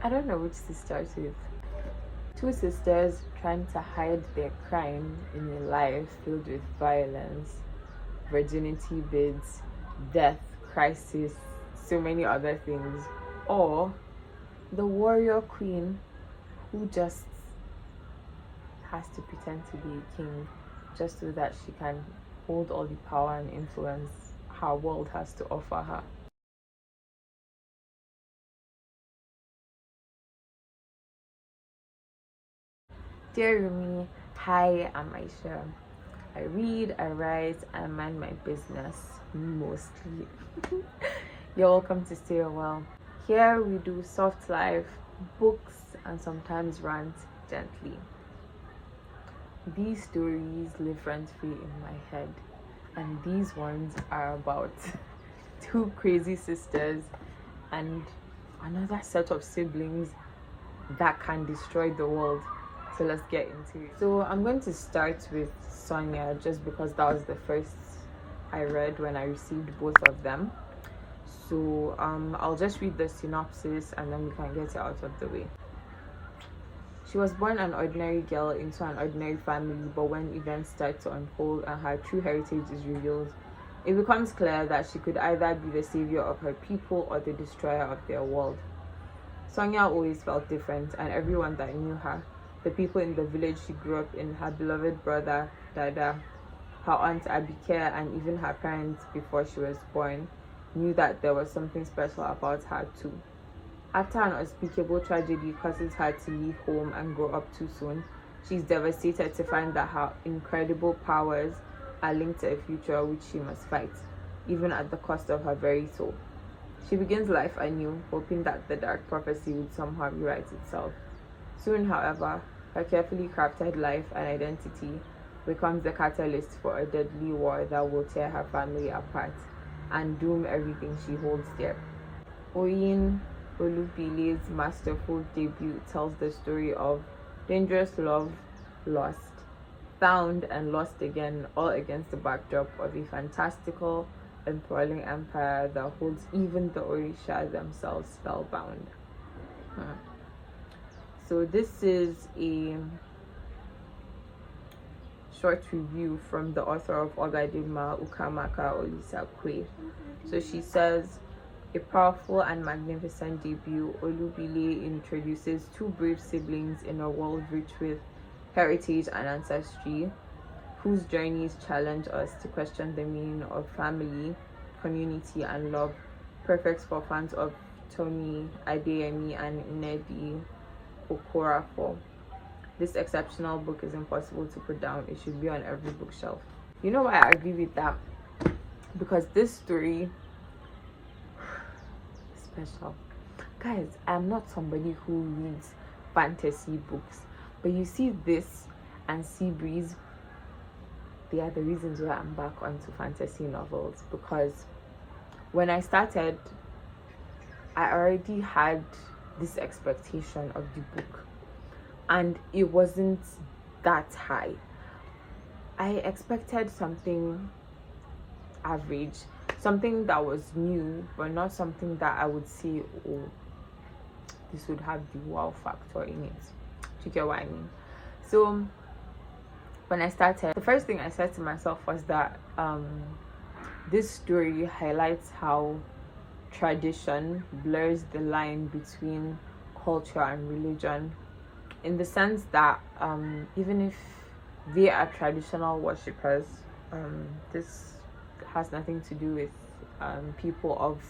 I don't know which to start with. Two sisters trying to hide their crime in a life filled with violence, virginity bids, death, crisis, so many other things. Or the warrior queen who just has to pretend to be a king just so that she can hold all the power and influence her world has to offer her. Dear me, hi, I'm Aisha. I read, I write, I mind my business mostly. You're welcome to stay a while. Here we do soft life, books, and sometimes rant gently. These stories live rent free in my head, and these ones are about two crazy sisters and another set of siblings that can destroy the world. So let's get into it. So I'm going to start with Sanya just because that was the first I read when I received both of them. So I'll just read the synopsis and then we can get it out of the way. She was born an ordinary girl into an ordinary family, but when events start to unfold and her true heritage is revealed, it becomes clear that she could either be the savior of her people or the destroyer of their world. Sonia always felt different, and everyone that knew her, the people in the village she grew up in, her beloved brother, Dada, her aunt Abike, and even her parents before she was born, knew that there was something special about her too. After an unspeakable tragedy causes her to leave home and grow up too soon, she's devastated to find that her incredible powers are linked to a future which she must fight, even at the cost of her very soul. She begins life anew, hoping that the dark prophecy would somehow rewrite itself. Soon, however, her carefully crafted life and identity becomes the catalyst for a deadly war that will tear her family apart and doom everything she holds dear. Oyin, Olugbile's masterful debut, tells the story of dangerous love, lost, found and lost again, all against the backdrop of a fantastical, enthralling empire that holds even the Orisha themselves spellbound. So this is a short review from the author of Ogadima Ukamaka Olisakwe. So she says, a powerful and magnificent debut, Olugbile introduces two brave siblings in a world rich with heritage and ancestry, whose journeys challenge us to question the meaning of family, community, and love, perfect for fans of Tony Adeyemi and Nnedi Okorafor. This exceptional book is impossible to put down. It should be on every bookshelf. You know why I agree with that? Because this story special. Guys, I'm not somebody who reads fantasy books, but you see this and Sea Breeze, they are the reasons why I'm back onto fantasy novels, because when I started, I already had this expectation of the book and it wasn't that high. I expected something average, something that was new, but not something that I would say, oh, this would have the wow factor in it. Do you get what I mean? So when I started, the first thing I said to myself was that this story highlights how tradition blurs the line between culture and religion, in the sense that even if they are traditional worshippers, this has nothing to do with people of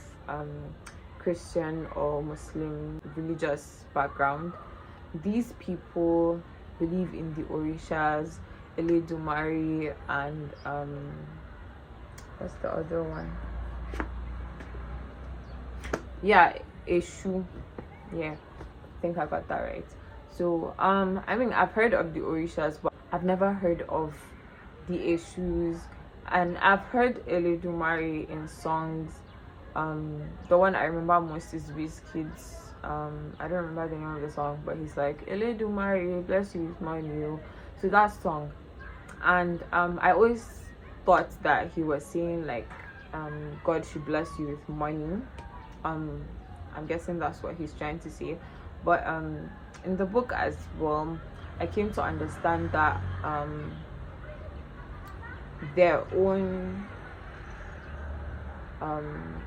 Christian or Muslim religious background. These people believe in the Orishas, Eledumare, and what's the other one? Yeah, Eshu. Yeah, I think I got that right. So I mean, I've heard of the Orishas, but I've never heard of the Eshus, and I've heard Eledumare in songs. The one I remember most is Wizkid's. I don't remember the name of the song, but he's like, Eledumare, bless you with money. So that song. And I always thought that he was saying like God should bless you with money. I'm guessing that's what he's trying to say. But in the book as well, I came to understand that their own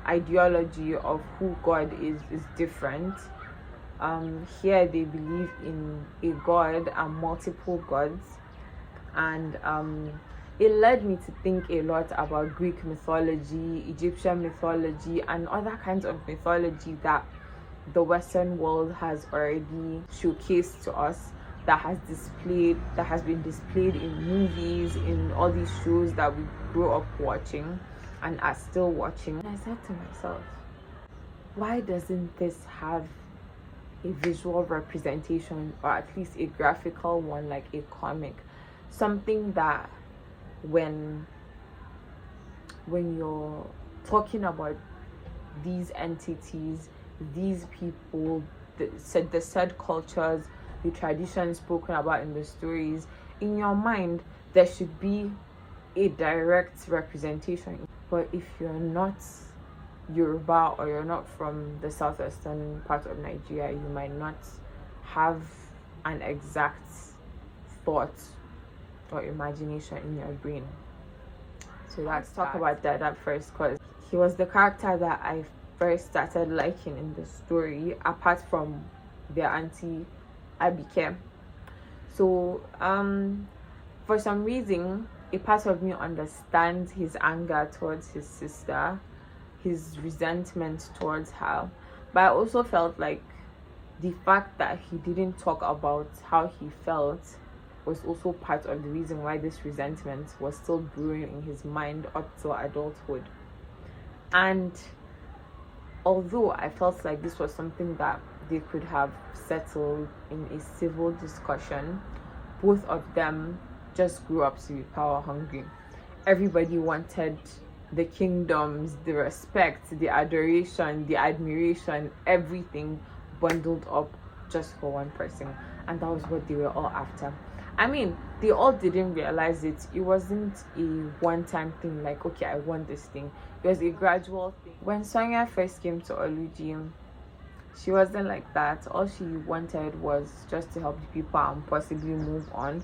ideology of who God is different. Here they believe in a God and multiple gods, and it led me to think a lot about Greek mythology, Egyptian mythology, and other kinds of mythology that the Western world has already showcased to us, that has been displayed in movies, in all these shows that we grew up watching and are still watching. And I said to myself, why doesn't this have a visual representation, or at least a graphical one, like a comic? Something that when you're talking about these entities, these people, the said cultures, the traditions spoken about in the stories, in your mind there should be a direct representation. But if you're not Yoruba, or you're not from the southwestern part of Nigeria, you might not have an exact thought or imagination in your brain. So let's talk about that at first, because he was the character that I first started liking in the story, apart from their auntie Abike. So for some reason, a part of me understands his anger towards his sister, his resentment towards her, but I also felt like the fact that he didn't talk about how he felt was also part of the reason why this resentment was still brewing in his mind up till adulthood. And although I felt like this was something that they could have settled in a civil discussion, both of them just grew up to be power hungry. Everybody wanted the kingdoms, the respect, the adoration, the admiration, everything bundled up just for one person. And that was what they were all after. I mean, they all didn't realize it. It wasn't a one-time thing, like, okay, I want this thing. It was a gradual thing. When Sanya first came to Ouled, she wasn't like that. All she wanted was just to help the people and possibly move on.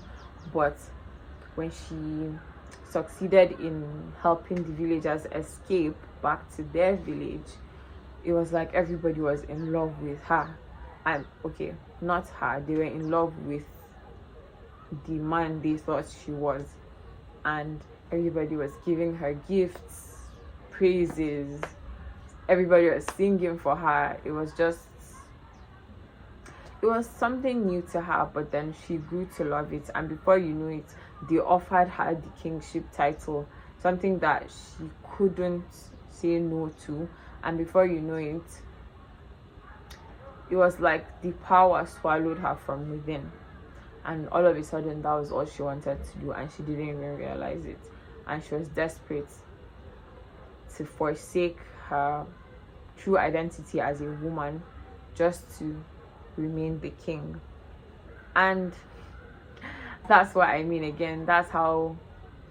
But when she succeeded in helping the villagers escape back to their village, it was like everybody was in love with her. And okay, not her, they were in love with the man they thought she was, and everybody was giving her gifts, praises, everybody was singing for her. It was something new to her, but then she grew to love it, and before you know it, they offered her the kingship title, something that she couldn't say no to. And before you know it, it was like the power swallowed her from within, and all of a sudden that was all she wanted to do, and she didn't even realize it. And she was desperate to forsake her true identity as a woman just to remain the king. And that's what I mean. Again, that's how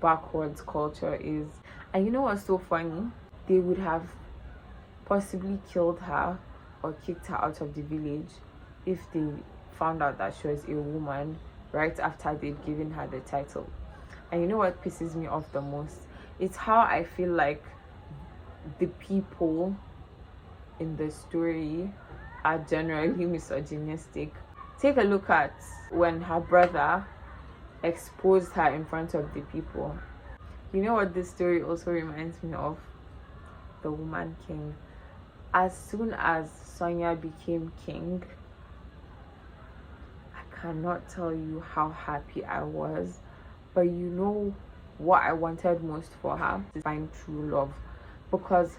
backwards culture is. And you know what's so funny? They would have possibly killed her or kicked her out of the village if they found out that she was a woman right after they'd given her the title. And you know what pisses me off the most? It's how I feel like the people in the story are generally misogynistic. Take a look at when her brother exposed her in front of the people. You know what this story also reminds me of? The Woman King. As soon as Sanya became king, I cannot tell you how happy I was. But you know what I wanted most for her? To find true love. Because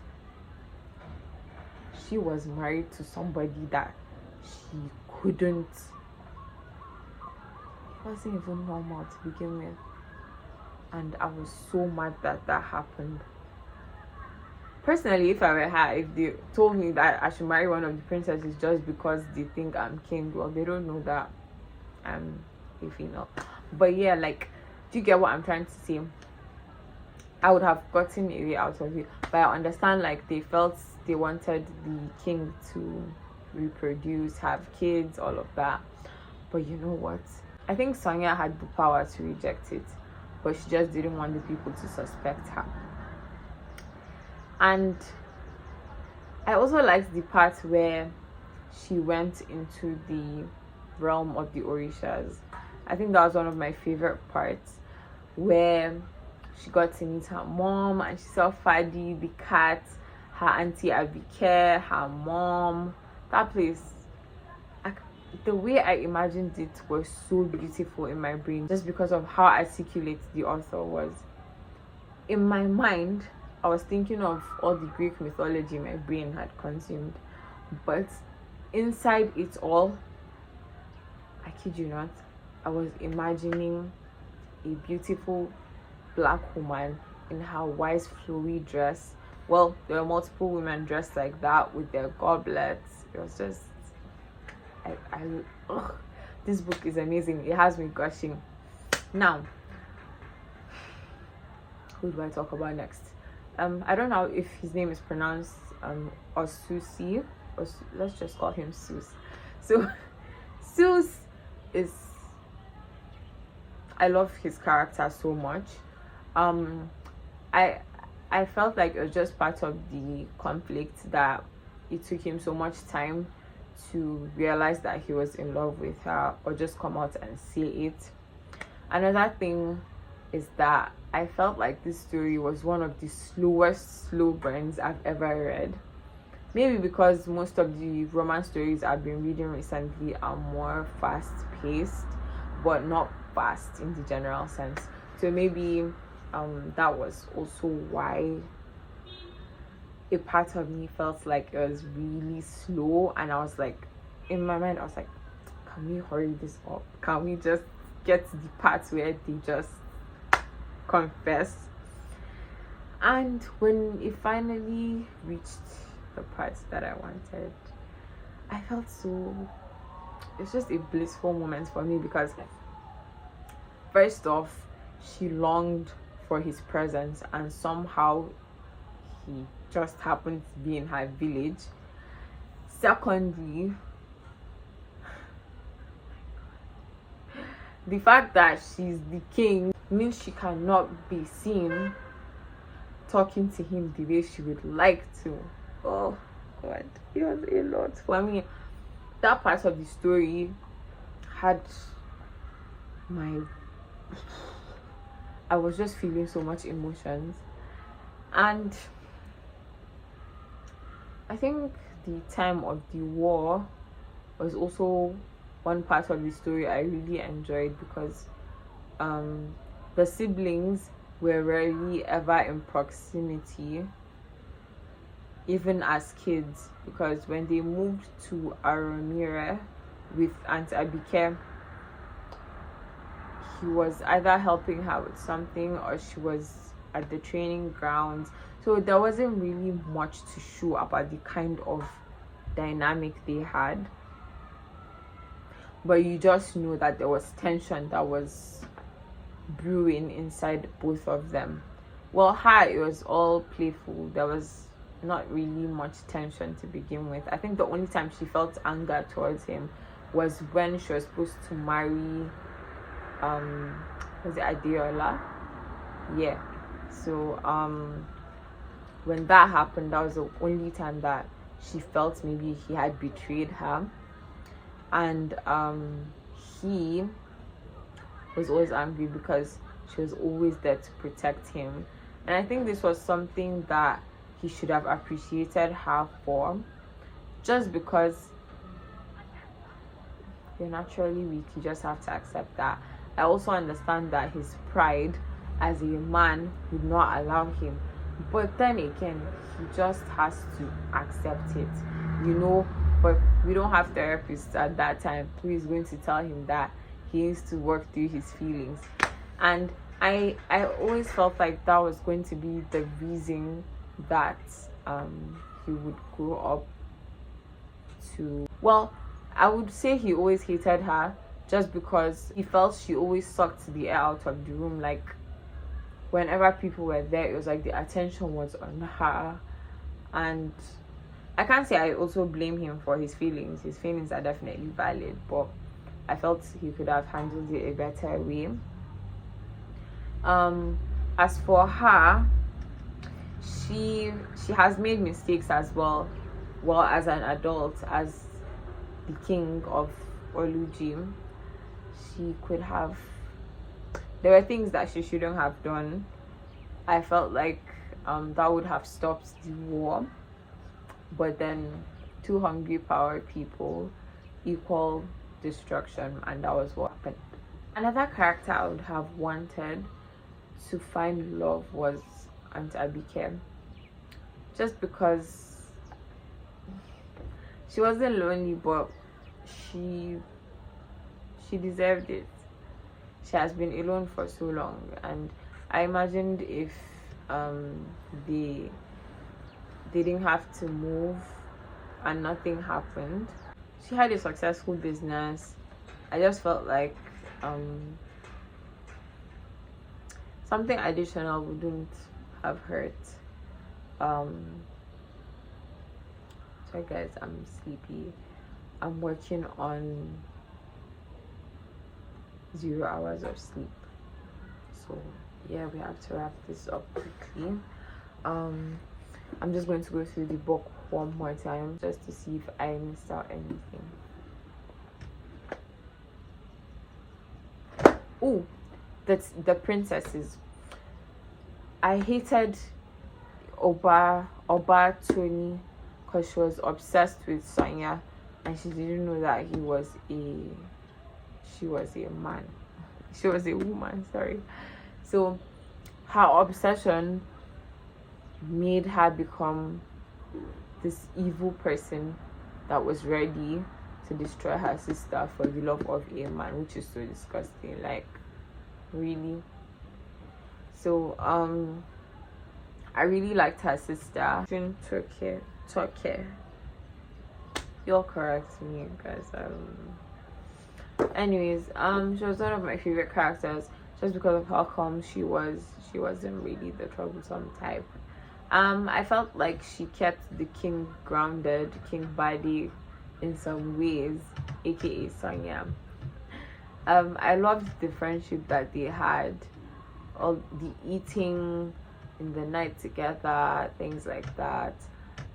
she was married to somebody that she couldn't. It wasn't even normal to begin with. And I was so mad that that happened. Personally, if I were her, if they told me that I should marry one of the princesses just because they think I'm king, well, they don't know that I'm a female. But yeah, like, do you get what I'm trying to say? I would have gotten a way out of it. But I understand, like, they felt they wanted the king to reproduce, have kids, all of that. But you know what? I think Sanya had the power to reject it, but she just didn't want the people to suspect her. And I also liked the part where she went into the realm of the Orishas. I think that was one of my favorite parts, where she got to meet her mom and she saw Fadi, the cat, her auntie Abike, her mom. That place, the way I imagined it was so beautiful in my brain, just because of how articulate the author was. In my mind, I was thinking of all the Greek mythology my brain had consumed, but inside it all, I kid you not, I was imagining a beautiful black woman in her white flowy dress. Well, there were multiple women dressed like that with their goblets. It was just, this book is amazing. It has me gushing. Now, who do I talk about next? I don't know if his name is pronounced Osusi, or let's just call him Sus. So Sus is, I love his character so much. I felt like it was just part of the conflict that it took him so much time to realize that he was in love with her, or just come out and say it. Another thing is that I felt like this story was one of the slowest slow burns I've ever read. Maybe because most of the romance stories I've been reading recently are more fast paced, but not fast in the general sense. So maybe that was also why a part of me felt like it was really slow, and I was like, in my mind I was like, can we hurry this up? Can we just get to the part where they just confess? And when it finally reached the part that I wanted, I felt so, it's just a blissful moment for me, because first off, she longed for his presence, and somehow he just happened to be in her village. Secondly, the fact that she's the king means she cannot be seen talking to him the way she would like to. Oh God, it was a lot for me. That part of the story had my, I was just feeling so much emotions. And I think the time of the war was also one part of the story I really enjoyed, because the siblings were rarely ever in proximity, even as kids, because when they moved to Aromire with Aunt Abike, he was either helping her with something or she was at the training grounds. So there wasn't really much to show about the kind of dynamic they had. But you just know that there was tension that was brewing inside both of them. Well, it was all playful. There was not really much tension to begin with. I think the only time she felt anger towards him was when she was supposed to marry was it Adeola? Yeah. So when that happened, that was the only time that she felt maybe he had betrayed her. And he was always angry because she was always there to protect him. And I think this was something that he should have appreciated her for, just because you're naturally weak. You just have to accept that. I also understand that his pride as a man would not allow him, but then again, he just has to accept it, but we don't have therapists at that time who is going to tell him that he needs to work through his feelings. And I always felt like that was going to be the reason that he would grow up to, well, I would say he always hated her, just because he felt she always sucked the air out of the room. Like, whenever people were there, it was like the attention was on her, and I can't say I also blame him for his feelings. His feelings are definitely valid, but I felt he could have handled it a better way. As for her, she has made mistakes as well. Well, as an adult, as the king of Olugbile, she could have. There were things that she shouldn't have done. I felt like that would have stopped the war, but then two hungry power people equal destruction, and that was what happened. Another character I would have wanted to find love was Aunt Abike, just because she wasn't lonely, but she deserved it. She has been alone for so long, and I imagined if they didn't have to move and nothing happened. She had a successful business. I just felt like something additional wouldn't have hurt. Sorry guys, I'm sleepy. I'm working on 0 hours of sleep, so yeah, we have to wrap this up quickly. I'm just going to go through the book one more time just to see if I missed out anything. Oh, that's the princesses. I hated Oba Tony because she was obsessed with Sanya, and she didn't know that she was a man. She was a woman, sorry. So her obsession made her become this evil person that was ready to destroy her sister for the love of a man, which is so disgusting. Like, really. So I really liked her sister. Turkey. You'll correct me, guys. Anyways, she was one of my favorite characters just because of how calm she wasn't really the troublesome type. I felt like she kept the king grounded, King Badi, in some ways, aka Sanya. I loved the friendship that they had, all the eating in the night together, things like that.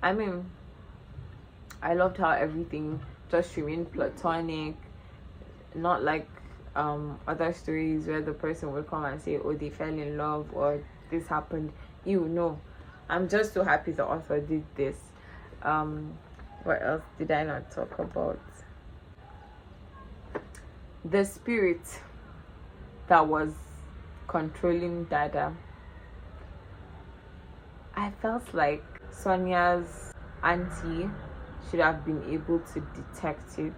I mean, I loved how everything just remained platonic, not like other stories where the person would come and say, oh, they fell in love or this happened. No, I'm just so happy the author did this. What else did I not talk about? The spirit that was controlling Dada. I felt like Sonya's auntie should have been able to detect it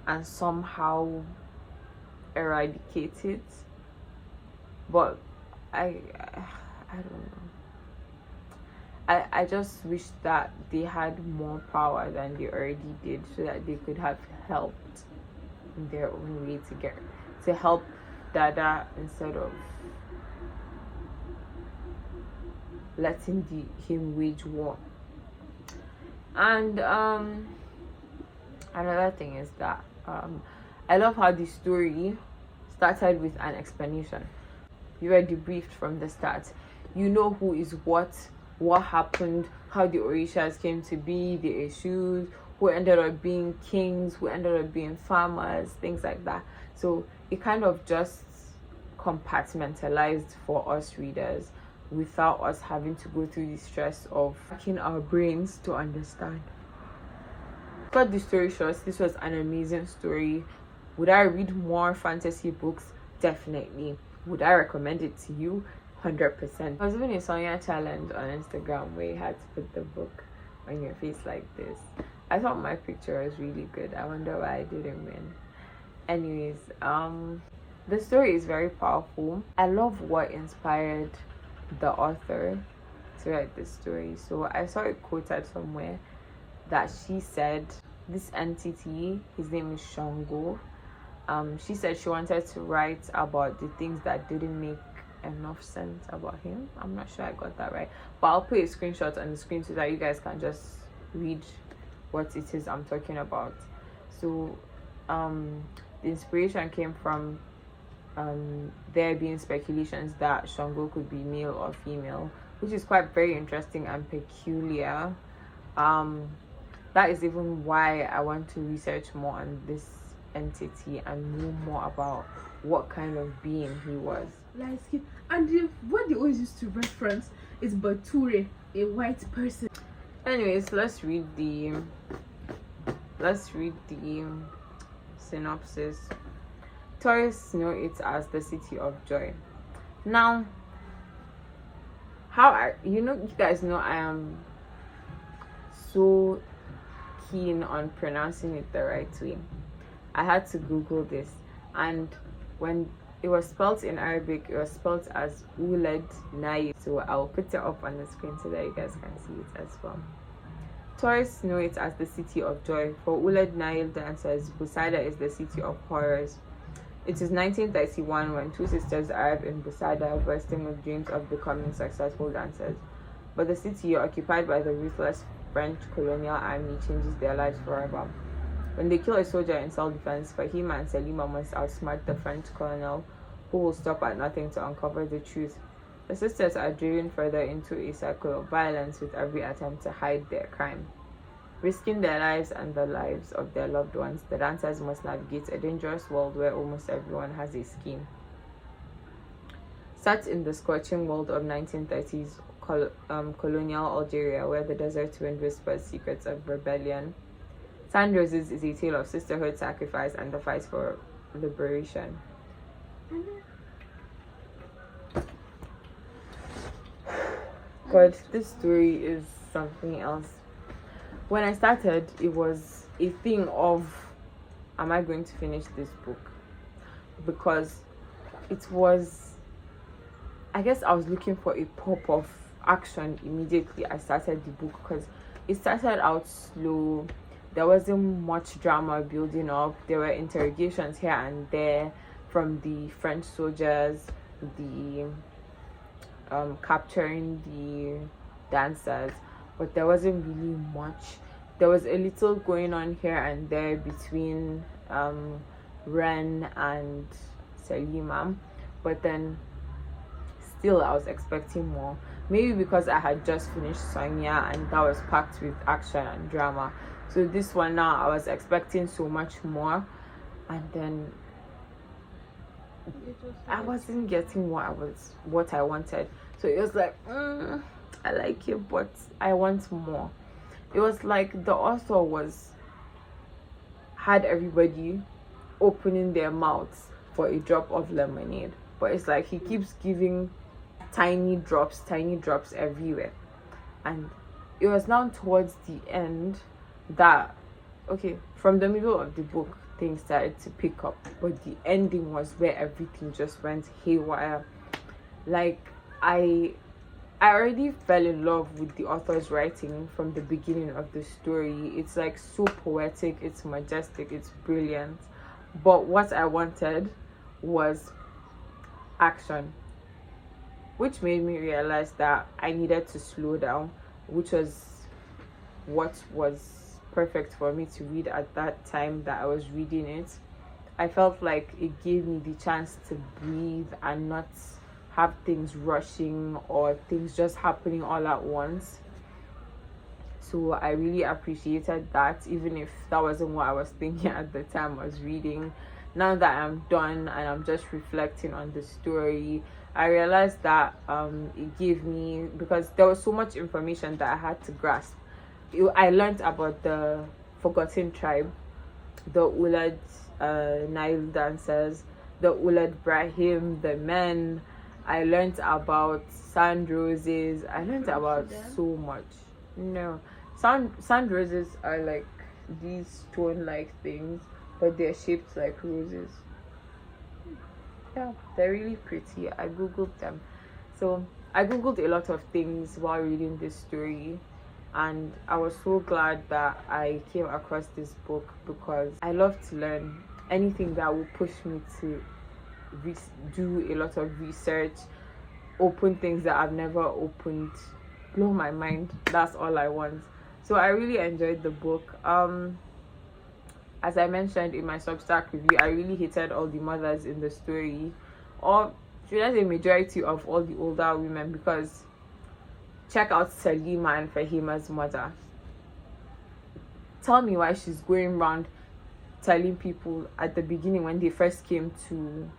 and somehow eradicate it, but I don't know. I just wish that they had more power than they already did, so that they could have helped in their own way to help Dada instead of letting him wage war. And another thing is that I love how the story started with an explanation. You were debriefed from the start. You know who is what happened, how the Orishas came to be, the issues, who ended up being kings, who ended up being farmers, things like that. So it kind of just compartmentalized for us readers without us having to go through the stress of hacking our brains to understand. Cut the story short, this was an amazing story. Would I read more fantasy books? Definitely. Would I recommend it to you? 100%. I was doing a Sanya challenge on Instagram where you had to put the book on your face like this. I thought my picture was really good. I wonder why I didn't win. Anyways, the story is very powerful. I love what inspired the author to write this story. So I saw it quoted somewhere that she said this entity, his name is Shango, she said she wanted to write about the things that didn't make enough sense about him. I'm not sure I got that right, but I'll put a screenshot on the screen so that you guys can just read what it is I'm talking about. So the inspiration came from there being speculations that Shango could be male or female, which is quite very interesting and peculiar. That is even why I want to research more on this entity and know more about what kind of being he was. Light skin. And what they always used to reference is Bature, a white person. Anyways, let's read the synopsis. Tourists know it as the city of joy. Now, you guys know I am so keen on pronouncing it the right way. I had to Google this, and when it was spelled in Arabic, it was spelled as Ouled Nail. So I'll put it up on the screen so that you guys can see it as well. Tourists know it as the city of joy. For Ouled Nail dancers, Busada is the city of horrors. It is 1931 when two sisters arrive in Busada, bursting with dreams of becoming successful dancers. But the city, occupied by the ruthless French colonial army, changes their lives forever. When they kill a soldier in self-defense, Fahima and Selima must outsmart the French colonel, who will stop at nothing to uncover the truth. The sisters are driven further into a cycle of violence with every attempt to hide their crime. Risking their lives and the lives of their loved ones, the dancers must navigate a dangerous world where almost everyone has a scheme. Set in the scorching world of 1930s colonial Algeria, where the desert wind whispers secrets of rebellion, Sand Roses is a tale of sisterhood, sacrifice, and the fight for liberation. God, this story is something else. When I started, it was a thing of, am I going to finish this book? Because it was, I guess I was looking for a pop of action immediately I started the book, because it started out slow. There wasn't much drama building up. There were interrogations here and there from the French soldiers, the capturing the dancers, but there wasn't really much. There was a little going on here and there between Ren and Selima, but then still I was expecting more. Maybe because I had just finished Sanya and that was packed with action and drama. So this one now, I was expecting so much more, and then I wasn't getting what I wanted. So it was like, I like it, but I want more. It was like the author had everybody opening their mouths for a drop of lemonade, but it's like he keeps giving tiny drops everywhere. And it was now towards the end that, okay, from the middle of the book things started to pick up, but the ending was where everything just went haywire. Like I already fell in love with the author's writing from the beginning of the story. It's like so poetic, it's majestic, it's brilliant. But what I wanted was action, which made me realize that I needed to slow down, which was what was perfect for me to read at that time that I was reading it. I felt like it gave me the chance to breathe and not have things rushing or things just happening all at once. So I really appreciated that, even if that wasn't what I was thinking at the time I was reading. Now that I'm done and I'm just reflecting on the story, I realized that it gave me, because there was so much information that I had to grasp. I learned about the forgotten tribe, the Ouled Nile dancers, the Ouled Brahim, the men. I learned about sand roses. I learned about so much. No, sand roses are like these stone-like things, but they're shaped like roses. Yeah, they're really pretty. I googled them. So I googled a lot of things while reading this story, and I was so glad that I came across this book, because I love to learn anything that will push me to do a lot of research, open things that I've never opened, blow my mind. That's all I want. So I really enjoyed the book. As I mentioned in my Substack review, I really hated all the mothers in the story, or should I say majority of all the older women, because check out Salima and Fahima's mother. Tell me why she's going around telling people at the beginning when they first came to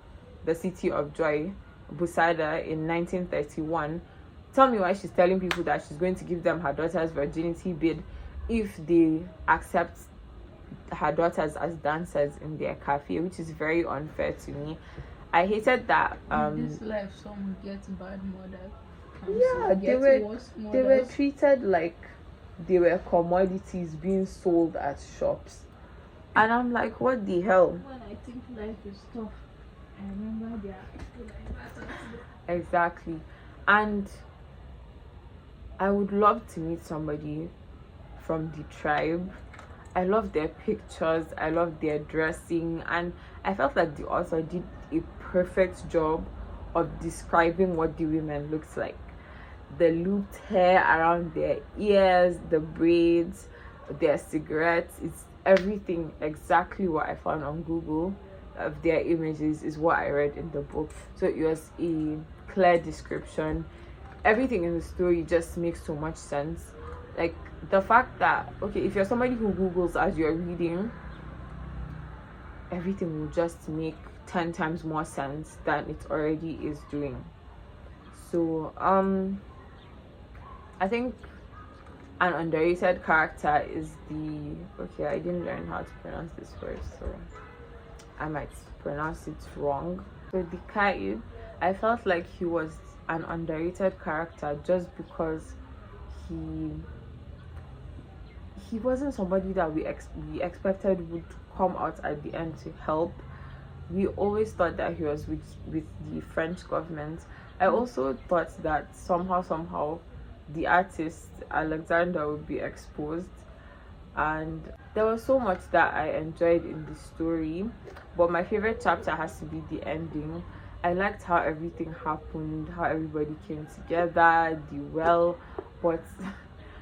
the city of joy, Busada, in 1931. Tell me why she's telling people that she's going to give them her daughter's virginity bid if they accept her daughters as dancers in their cafe, which is very unfair to me. I hated that. In this life, some get bad mothers. Yeah, they were treated like they were commodities being sold at shops, and I'm like, what the hell? When I think life is tough, I remember they are like that. Exactly. And I would love to meet somebody from the tribe. I love their pictures, I love their dressing, and I felt like the author did a perfect job of describing what the women looked like. The looped hair around their ears, the braids, their cigarettes, it's everything exactly what I found on Google of their images is what I read in the book. So it was a clear description. Everything in the story just makes so much sense. Like the fact that, okay, if you're somebody who Googles as you're reading, everything will just make 10 times more sense than it already is doing. So I think an underrated character is I didn't learn how to pronounce this word, so I might pronounce it wrong. So the Kaid, I felt like he was an underrated character just because he wasn't somebody that we expected would come out at the end to help. We always thought that he was with the French government. I also thought that somehow the artist Alexander would be exposed, and there was so much that I enjoyed in the story, but my favorite chapter has to be the ending. I liked how everything happened, how everybody came together, but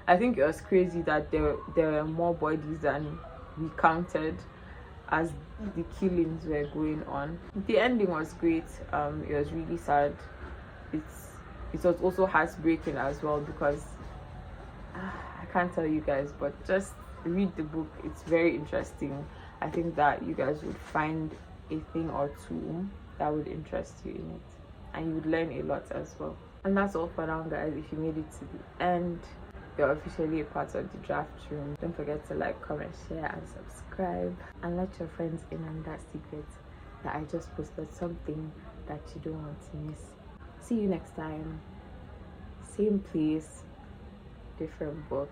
I think it was crazy that there were more bodies than we counted as the killings were going on. The ending was great. It was really sad. It was also heartbreaking as well, because I can't tell you guys, but just read the book. It's very interesting. I think that you guys would find a thing or two that would interest you in it, and you would learn a lot as well. And that's all for now, guys. If you made it to the end, you're officially a part of the draft room. Don't forget to like, comment, share, and subscribe, and let your friends in on that secret that I just posted something that you don't want to miss. See you next time. Same place, different book.